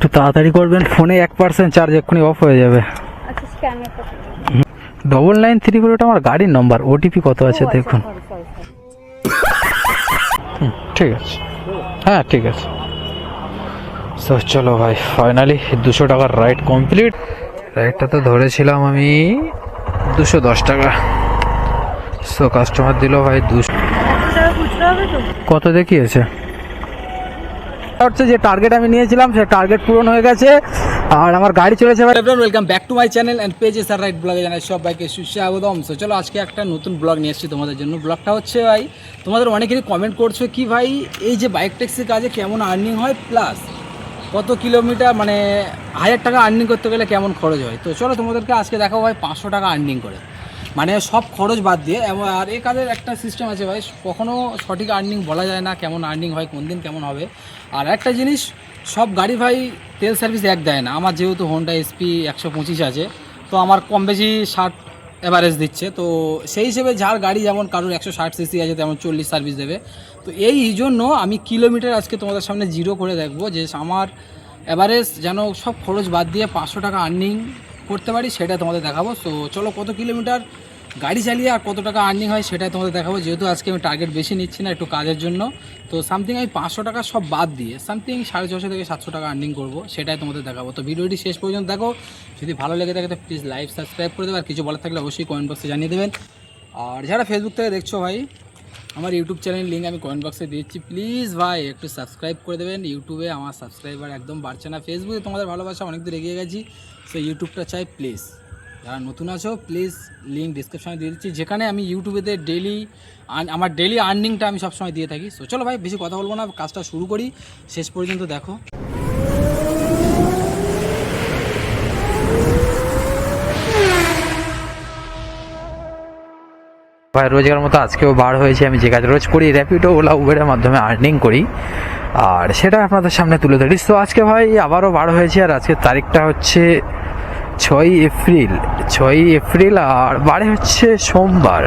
একটু তাড়াতাড়ি করবেন, ফোনে 1% চার্জ এক্ষুনি অফ হয়ে যাবে। আচ্ছা স্ক্যানার 9934 ওটা আমার গাড়ির নম্বর। ওটিপি কত আছে দেখুন। ঠিক আছে, হ্যাঁ ঠিক আছে। তো চলো ভাই, ফাইনালি 200 টাকার রাইড কমপ্লিট। রাইডটা তো ধরেছিলাম আমি 210 টাকা। সো কাস্টমার দিল ভাই 200। কত দেখিয়েছে? হচ্ছে যে টার্গেট আমি নিয়েছিলাম সে টার্গেট পূরণ হয়ে গেছে আর আমার গাড়ি চলেছে। Welcome back to my channel and pages আর রাইড ব্লগে জানাই সবাইকে সুস্বাগতম। সো চলো আজকে একটা নতুন ব্লগ নিয়ে এসেছি তোমাদের জন্য। ব্লগটা হচ্ছে ভাই, তোমাদের অনেকেরই কমেন্ট করছো কি ভাই এই যে বাইক ট্যাক্সির কাজে কেমন আর্নিং হয়, প্লাস কত কিলোমিটার মানে 1000 টাকা আর্নিং করতে গেলে কেমন খরচ হয়। তো চলো তোমাদেরকে আজকে দেখাবো ভাই 500 টাকা আর্নিং করে, মানে সব খরচ বাদ দিয়ে। আর এই কাজের একটা সিস্টেম আছে ভাই, কখনও সঠিক আর্নিং বলা যায় না, কেমন আর্নিং হয় কোন দিন কেমন হবে। আর একটা জিনিস, সব গাড়ি ভাই তেল সার্ভিস এক দেয় না। আমার যেহেতু হোন্ডা এসপি 125 আছে, তো আমার কম বেশি 60 অ্যাভারেজ দিচ্ছে। তো সেই হিসেবে যার গাড়ি যেমন কারোর 160 সিসি আছে তেমন 40 সার্ভিস দেবে। তো এই জন্য আমি কিলোমিটার আজকে তোমাদের সামনে জিরো করে দেখবো যে আমার অ্যাভারেজ যেন সব খরচ বাদ দিয়ে 500 টাকা আর্নিং করতে পারি, সেটা তোমাদের দেখাবো। তো চলো কত কিলোমিটার গাড়ি চালিয়ে আর কত টাকা আর্নিং হয় সেটাই তোমাদের দেখাবো। যেহেতু আজকে আমি টার্গেট বেশি নিচ্ছি না একটু কাজের জন্য, তো সামথিং আমি 500 টাকা সব বাদ দিয়ে সামথিং 650 থেকে 700 টাকা আর্নিং করবো, সেটাই তোমাদের দেখাবো। তো ভিডিওটি শেষ পর্যন্ত দেখো, যদি ভালো লেগে থাকে তো প্লিজ লাইক সাবস্ক্রাইব করে দেবে, আর কিছু বলার থাকলে অবশ্যই কমেন্ট বক্সে জানিয়ে দেবেন। আর যারা ফেসবুক থেকে দেখছো ভাই, আমার ইউটিউব চ্যানেলের লিঙ্ক আমি কমেন্ট বক্সে দিয়েছি, প্লিজ ভাই একটু সাবস্ক্রাইব করে দেবেন। ইউটিউবে আমার সাবস্ক্রাইবার একদম বাড়ছে না, ফেসবুকে তোমাদের ভালোবাসা অনেক দূর এগিয়ে গেছি, সো ইউটিউবটা চাই প্লিজ। যারা নতুন আছো প্লিজ লিঙ্ক ডিসক্রিপশনে দিয়ে দিচ্ছি, যেখানে আমি ইউটিউবেতে আমার ডেলি আর্নিংটা আমি সবসময় দিয়ে থাকি। সো চলো ভাই বেশি কথা বলবো না, কাজটা শুরু করি, শেষ পর্যন্ত দেখো। ভাই রোজগার মতো আজকেও বার হয়েছে। আমি যে কাজ রোজ করি, র্যাপিডো, ওলা, উবেরের মাধ্যমে আর্নিং করি, আর সেটা আপনাদের সামনে তুলে ধরি। তো আজকে ভাই আবারও বার হয়েছে, আর আজকের তারিখটা হচ্ছে 6 এপ্রিল আর বারে হচ্ছে সোমবার।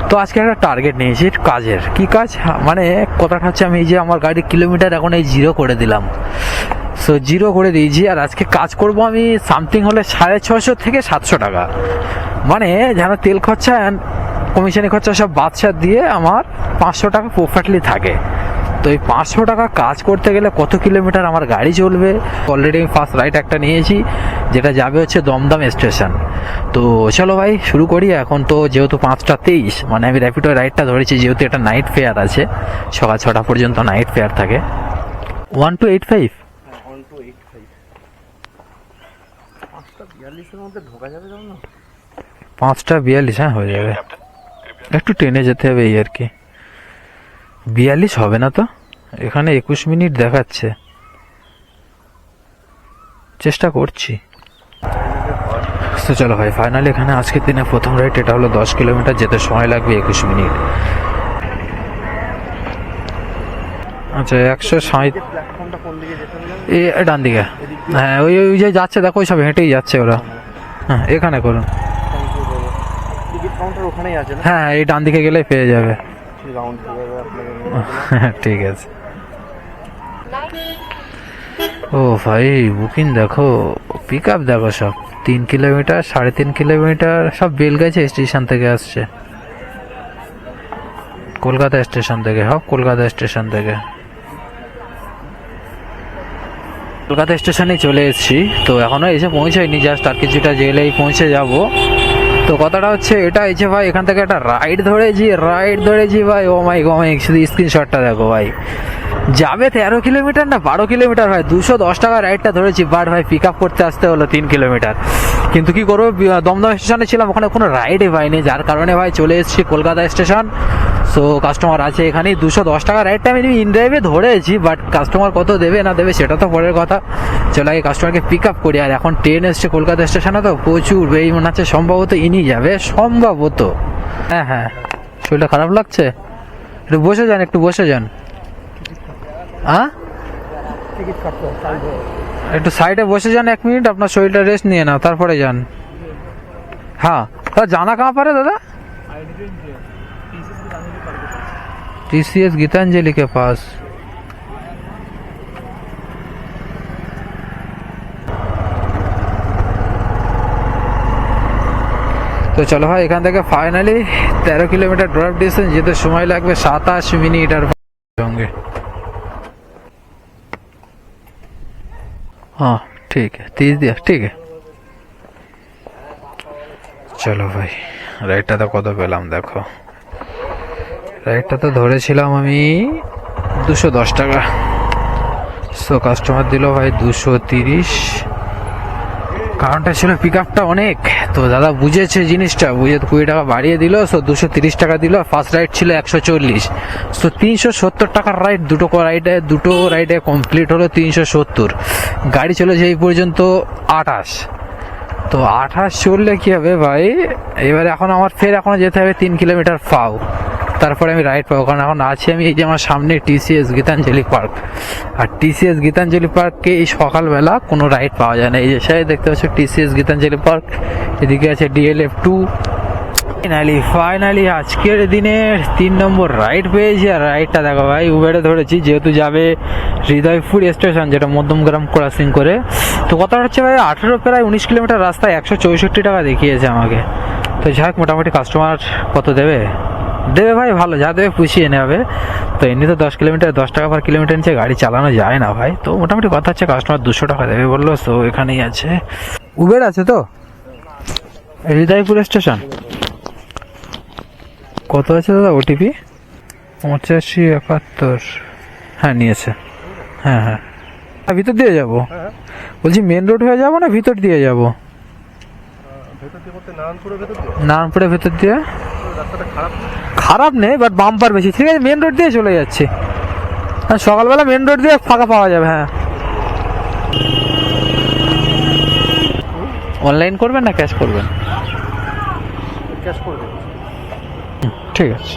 তো আজকে একটা টার্গেট নিয়েছি কাজের। কি কাজ মানে কথাটা হচ্ছে, আমি এই যে আমার গাড়ির কিলোমিটার এখন এই জিরো করে দিলাম, সো জিরো করে দিয়েছি। আর আজকে কাজ করব আমি সামথিং হলে 650 থেকে 700 টাকা, মানে যেন তেল খরচা অ্যান্ড কমিশনি খরচা সব বাদশা দিয়ে আমার 500 টাকা প্রফিটলি থাকে। তো এই 500 টাকা কাজ করতে গেলে কত কিলোমিটার আমার গাড়ি চলবে। অলরেডি আমি ফার্স্ট রাইড একটা নিয়েছি, যেটা যাবে হচ্ছে দমদম স্টেশন। তো চলো ভাই শুরু করি। এখন তো যেহেতু 5:23, মানে আমি র্যাপিডো রাইডটা ধরেছি, যেহেতু এটা নাইট ফেয়ার আছে, সকাল 6টা পর্যন্ত নাইট ফেয়ার থাকে। 1285 5:42, হ্যাঁ হয়ে যাবে। একটু ট্রেনে যেতে হবে এই আর কি। 42 হবে না তো, এখানে 21 মিনিট দেখাচ্ছে, চেষ্টা করছি। তো চলো ভাই ফাইনালি এখানে আজকের দিনে প্রথম রাইড, এটা হলো 10 কিলোমিটার, যেতে সময় লাগবে 21 মিনিট। আচ্ছা 160 ডান দিকে, হ্যাঁ ওই ওই যে যাচ্ছে দেখো, ওই সব হেঁটেই যাচ্ছে ওরা। হ্যাঁ এখানে করুন, হ্যাঁ এই ডান দিকে গেলে পেয়ে যাবে। ঠিক আছে। ও ভাই বুকিং দেখো, পিক আপ দেখো, সব 3 কিলোমিটার 3.5 কিলোমিটার, সব বেলগাছি স্টেশন থেকে আসছে, কলকাতা স্টেশন থেকে। কলকাতা স্টেশন থেকে কলকাতা স্টেশনে চলে এসেছি। তো এখনো এসে পৌঁছায়নি, জাস্ট আর কিছুটা গেলেই পৌঁছে যাব। তো কথাটা হচ্ছে এটা, এই যে ভাই এখান থেকে একটা রাইড ধরেছি ভাই। ও মাই গড, শুধু স্ক্রিনশটটা দেখো ভাই, যাবে 13 কিলোমিটার না 12 কিলোমিটার ভাই, 210 টাকা রাইডটা ধরেছি। বাট ভাই পিক আপ করতে আসতে হলো 3 কিলোমিটার। কিন্তু কি করবো, দমদম স্টেশনে ছিলাম, ওখানে কোনো রাইডই পাইনি, যার কারণে ভাই চলে এসেছি কলকাতা স্টেশন। সো কাস্টমার আছে এখানেই, 210 টাকা রাইডটা আমি ইন ড্রাইভে ধরেছি, বাট কাস্টমার কত দেবে না দেবে সেটা তো পরের কথা। চলে আগে কাস্টমারকে পিক আপ করি। আর এখন ট্রেন এসছে কলকাতা স্টেশনে, তো প্রচুর এই মনে হচ্ছে সম্ভবত ইনি যাবে, সম্ভবত। হ্যাঁ হ্যাঁ, শরীরটা খারাপ লাগছে, একটু বসে যান। হ্যাঁ একটু সাইডে বসে যান 1 মিনিট, আপনার শরীরটা রেস্ট নিয়ে নাও, তারপরে যান। হ্যাঁ জানা কাহা পারে দাদা? TCS गीतांजलि के पास। তো চলো ভাই এখান থেকে ফাইনালি 13 কিলোমিটার ড্রপ ডিস্টেন্স, যেতে সময় লাগবে 27 মিনিট। আর সঙ্গে हाँ ठीक है 30 दिया ठीक है। চলো ভাই রাইটটা তো কত পেলাম দেখো, রাইটটা তো ধরেছিলাম আমি 210 টাকা। সো কাস্টমার দিল ভাই 230। কারণটা ছিল পিক আপটা অনেক, তো দাদা বুঝেছে জিনিসটা, বুঝে 20 টাকা বাড়িয়ে দিল। সো 230 টাকা দিল। ফার্স্ট রাইড ছিল 140। সো 370 টাকার রাইড, দুটো রাইডে কমপ্লিট হলো 370। গাড়ি চলেছে এই পর্যন্ত 28। তো 28 চললে কি হবে ভাই, এবারে এখন আমার এখনো যেতে হবে 3 কিলোমিটার পাও, তারপরে আমি রাইড পাবো। কারণ এখন আছি আমি এই যে আমার সামনে TCS গীতাঞ্জলি পার্ক, আর TCS গীতাঞ্জলি পার্কে এই সকালবেলা কোনো রাইড পাওয়া যায় না। এই যে সাইড দেখতে পাচ্ছ TCS গীতাঞ্জলি পার্ক, এদিকে আছে DLF2। ফাইনালি আজকের দিনের 3 নম্বর রাইড পেয়েছি। আর রাইডটা দেখো ভাই উবেরে ধরেছি, যেহেতু যাবে হৃদয়পুর স্টেশন, যেটা মধ্যমগ্রাম ক্রসিং করে। তো কথা হচ্ছে ভাই 18 প্রায় 19 কিলোমিটার রাস্তায় 164 টাকা দেখিয়েছে আমাকে। তো যাই হোক, মোটামুটি কাস্টমার কত দেবে ভাই, ভালো যা দেবে পুষিয়ে নেবে। তো এমনি তো 10 কিলোমিটার 10 টাকা পার কিলোমিটার নিচে গাড়ি চালানো যায় না ভাই। তো মোটামুটি কথা হচ্ছে কাস্টমার 200 টাকা দেবে বললো। তো এখানেই আছে উবের আছে তো হৃদয়পুর স্টেশন। কত আছে দাদা OTP? 8571। হ্যাঁ নিয়েছে। হ্যাঁ হ্যাঁ, ভিতর দিয়ে যাব বলছি, মেন রোড হয়ে যাবো না ভিতর দিয়ে যাব? নারায়ণপুরের ভেতর দিয়ে খারাপ নেই, বাট বাম্পার বেশি। ঠিক আছে, মেন রোড দিয়ে চলে যাচ্ছে। সকালবেলা মেন রোড দিয়ে ফাঁকা পাওয়া যাবে। হ্যাঁ, অনলাইন করবেন না ক্যাশ করবেন? ঠিক আছে,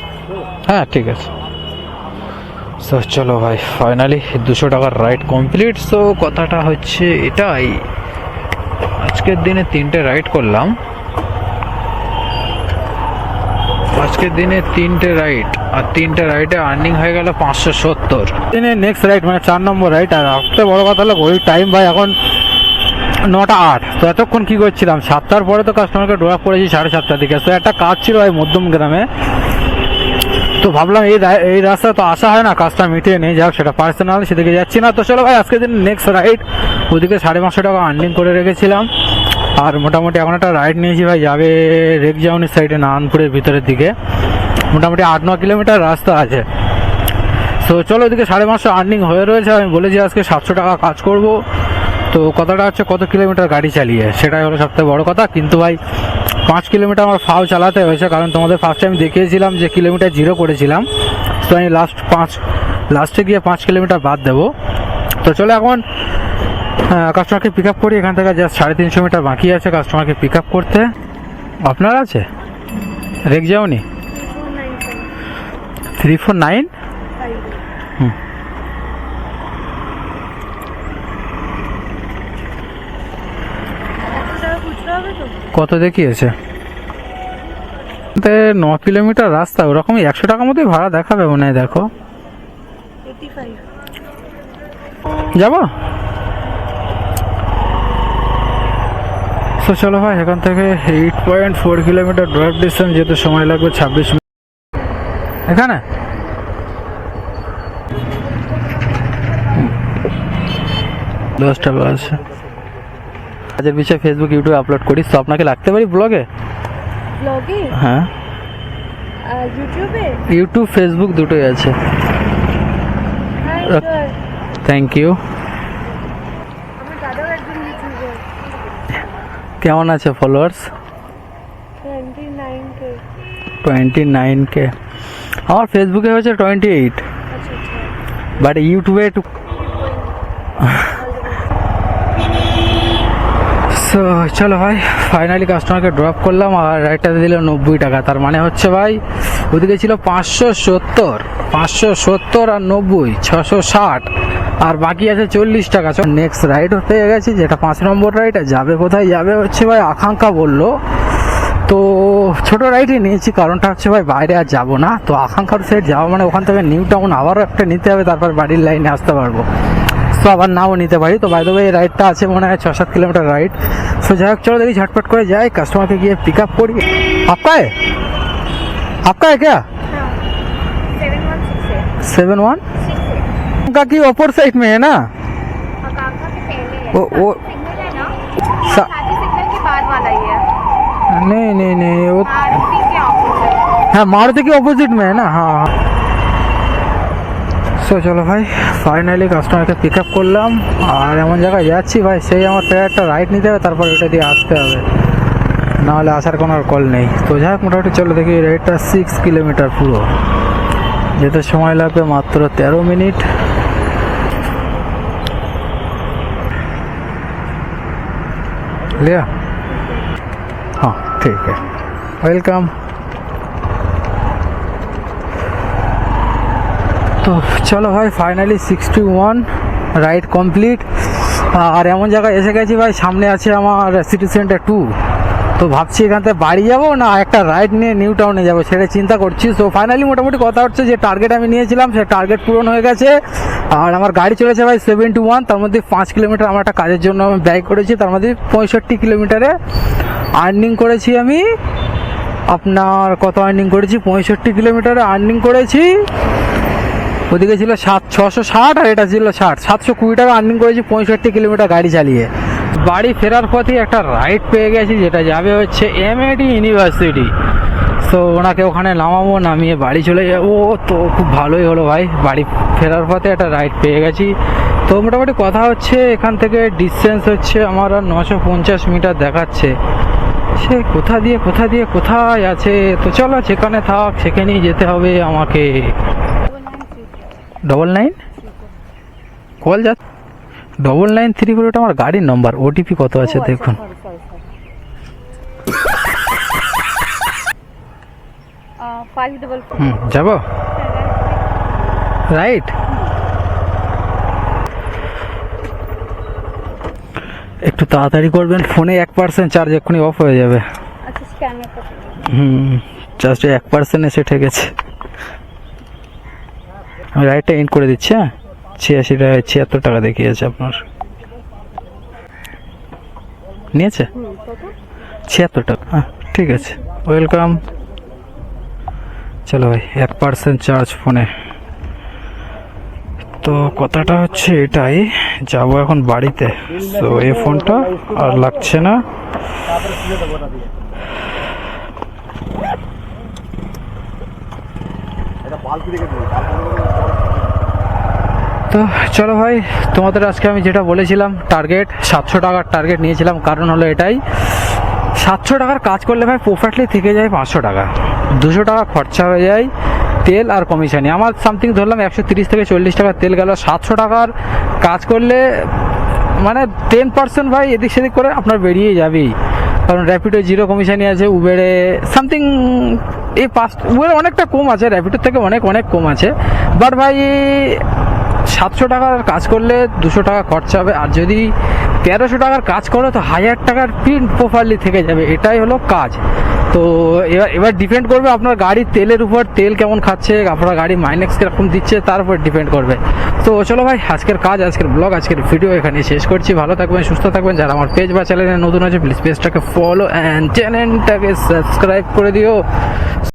হ্যাঁ ঠিক আছে। সো চলো ভাই ফাইনালি 200 টাকার রাইড কমপ্লিট। সো কথাটা হচ্ছে এটাই, আজকের দিনে 3টে রাইড করলাম। আজকের দিনে 3টে রাইড, আর 3টে রাইডে আর্নিং হয়ে গেল 570। দিনে নেক্সট রাইড মানে 4 নম্বর রাইড। আর সবচেয়ে বড় কথা হলো ওই টাইম ভাই এখন 9টা 8। তো এতক্ষণ কি করছিলাম, 7টার পরে তো কাস্টমারকে ড্রপ করেছি 7:30টার দিকে। তো একটা কাজ ছিল ভাই মধ্যম গ্রামে, তো ভাবলাম এই রাস্তা তো আসা হয় না, কাজটা মিটিয়ে নেই। যাক, সেটা পার্সোনাল, সেদিকে যাচ্ছি না। তো চলো ভাই আজকের দিন নেক্সট রাইড, ওদিকে 550 টাকা আর্নিং করে রেখেছিলাম। আর মোটামুটি এখন একটা রাইড নিয়েছি ভাই, যাবে রেকজাউনির সাইডে নারায়ণপুরের ভিতরের দিকে। মোটামুটি 8-9 কিলোমিটার রাস্তা আছে। তো চলো, ওদিকে 550 আর্নিং হয়ে রয়েছে। আমি বলেছি আজকে 700 টাকা কাজ করব। তো কথাটা হচ্ছে কত কিলোমিটার গাড়ি চালিয়ে, সেটাই হলো সবথেকে বড় কথা। কিন্তু ভাই 5 কিলোমিটার আমার ফাও চালাতে হয়েছে, কারণ তোমাদের ফার্স্টে আমি দেখিয়েছিলাম যে কিলোমিটার 0 করেছিলাম। তো আমি লাস্টে গিয়ে 5 কিলোমিটার বাদ দেবো। তো চলো এখন কাস্টমারকে পিক আপ করি। এখান থেকে জাস্ট 350 মিটার বাকি আছে কাস্টমারকে পিক আপ করতে। আপনার আছে রেক যাওনি? 3495। কত দেখিয়েছে? 9 কিলোমিটার রাস্তা, ওরকমই 100 টাকার মধ্যে ভাড়া দেখাবে মনে হয়। দেখো যাবো। তো চলো ভাই এখান থেকে 8.4 কিলোমিটার ড্রাইভ ডিস্টেন্স, যেতে সময় লাগবে 26 মিনিট। এখানে 10টা আছে। কাজের বিষয়ে ফেসবুক ইউটিউবে আপলোড করিস, তো আপনাকে লাগতে পারি ব্লগে? হ্যাঁ, ইউটিউব ফেসবুক দুটোই আছে। Thank you. কেমন আছে ফলোয়ার্স? 29K। আমার ফেসবুকে হচ্ছে 28, বাট ইউটিউবে একটু। সো চলো ভাই ফাইনালি কাস্টমারকে ড্রপ করলাম, আর রাইডটাতে দিল 90 টাকা। তার মানে হচ্ছে ভাই ওদিকে ছিল 570 আর 90 660, আর বাকি আছে 40 টাকা। নেক্সট রাইড হতে গেছি, যেটা 5 নম্বর রাইড। যাবে কোথায়? যাবে হচ্ছে ভাই আকাঙ্ক্ষা বললো। তো ছোট রাইডই নিয়েছি, কারণটা হচ্ছে ভাই বাইরে আর যাবো না। তো আকাঙ্ক্ষার সাইড যাবো মানে ওখান থেকে নিউ টাউন আবারও একটা নিতে হবে, তারপর বাড়ির লাইনে আসতে পারবো। তো আবার নাও নিতে পারি। তো বাই দ্য ওয়ে এই রাইডটা আছে মনে হয় 6-7 কিলোমিটার রাইড। সো যাই হোক, চলো দেখি ঝটপট করে যাই, কাস্টমারকে গিয়ে পিক আপ করি। आपका है आपका है क्या 7168 7-1 का की अपोर साइड में है ना आकांक्षा के पहले है वो सिग्नल है ना सा- शादी सिग्नल के बाद वाला ही है नहीं वो आरती के ऑपोजिट হ্যাঁ মারুতি কি অপোজিট মে না হ্যাঁ সো চলো ভাই ফাইনালি কাস্টমারকে পিক আপ করলাম আর এমন জায়গায় যাচ্ছি ভাই সেই আমার একটা রাইড নিতে হবে তারপর এটা দিয়ে আসতে হবে নাহলে আসার কোনো আর কল নেই তো যাই হোক মোটামুটি চলো দেখি রাইডটা 6 কিলোমিটার পুরো যেতে সময় লাগবে মাত্র 13 মিনিট लिया हाँ ठीक है वेलकम তো চলো ভাই ফাইনালি 61 রাইড কমপ্লিট আর এমন জায়গায় এসে গেছি ভাই সামনে আছে আমার সিটি সেন্টার 2 তো ভাবছি এখান থেকে বাড়ি যাবো না একটা রাইড নিয়ে নিউ টাউনে যাবো সেটা চিন্তা করছি সো ফাইনালি মোটামুটি কথা হচ্ছে যে টার্গেট আমি নিয়েছিলাম সে টার্গেট পূরণ হয়ে গেছে আর আমার গাড়ি চলেছে ভাই 71 তার মধ্যে 5 কিলোমিটার আমার একটা কাজের জন্য আমি ব্যয় করেছি তার মধ্যে 65 কিলোমিটারে আর্নিং করেছি আমি আপনার কত আর্নিং করেছি 65 কিলোমিটারে আর্নিং করেছি ওদিকে ছিল 660 আর এটা ছিল 720 টাকা আর্নিং করেছি 65 কিলোমিটার গাড়ি চালিয়ে বাড়ি ফেরার পথে একটা রাইড পেয়ে গেছি যেটা যাবে হচ্ছে এমএডি ইউনিভার্সিটি সো ওনাকে ওখানে নামাবো নামিয়ে বাড়ি চলে যাবো তো খুব ভালোই হলো ভাই বাড়ি ফেরার পথে একটা রাইড পেয়ে গেছি তো মোটামুটি কথা হচ্ছে এখান থেকে ডিস্টেন্স হচ্ছে আমার আর 950 মিটার দেখাচ্ছে সে কোথা দিয়ে কোথায় আছে তো চলো যেখানে থাক সেখানেই যেতে হবে আমাকে 99 কল যা 9934 ওটা আমার গাড়ির নম্বর ওটিপি কত আছে দেখুন যাবো রাইট একটু তাড়াতাড়ি করবেন ফোনে 1% চার্জ এক্ষুনি অফ হয়ে যাবে अच्छा स्कैनर पर জাস্ট 1% এসে ঠেকেছে আমি রাইটটা এন্ড করে দিচ্ছি হ্যাঁ 76 টাকা দেখিয়েছে আপনার নিয়েছে 76 টাকা হ্যাঁ ঠিক আছে ওয়েলকাম চলো ভাই 1% চার্জ ফোনে তো কথাটা হচ্ছে এটাই যাবো এখন বাড়িতে তো এই ফোনটা আর লাগছে না তো চলো ভাই তোমাদের আজকে আমি যেটা বলেছিলাম টার্গেট 700 টাকার টার্গেট নিয়েছিলাম কারণ হলো এটাই 700 টাকার কাজ করলে ভাই প্রফিটলি থেকে যায় 500 টাকা 200 টাকা খরচা হয়ে যায় তেল আর কমিশনে আমার সামথিং ধরলাম 130 থেকে 40 টাকা তেল গেল 700 টাকার কাজ করলে মানে 10% ভাই এদিক সেদিক করে আপনার বেরিয়ে যাবেই কারণ র্যাপিডো জিরো কমিশনই আছে উবেরে সামথিং এই উবেরে অনেকটা কম আছে র্যাপিডোর থেকে অনেক কম আছে বাট ভাই 700 টাকার কাজ করলে 200 টাকা খরচা হবে আর যদি 1300 টাকার কাজ করো তো 1000 টাকার প্রিন্ট প্রপারলি থেকে যাবে এটাই হলো কাজ তো এবার ডিপেন্ড করবে আপনার গাড়ির তেলের উপর তেল কেমন খাচ্ছে আপনার গাড়ি মাইলেজ কিরকম দিচ্ছে তার উপর ডিপেন্ড করবে তো চলো ভাই আজকের কাজ আজকের ব্লগ আজকের ভিডিও এখানে শেষ করছি ভালো থাকবেন সুস্থ থাকবেন যারা আমার পেজ বা চ্যানেলে নতুন আছে প্লিজ পেজটাকে ফলো অ্যান্ড চ্যানেলটাকে সাবস্ক্রাইব করে দিও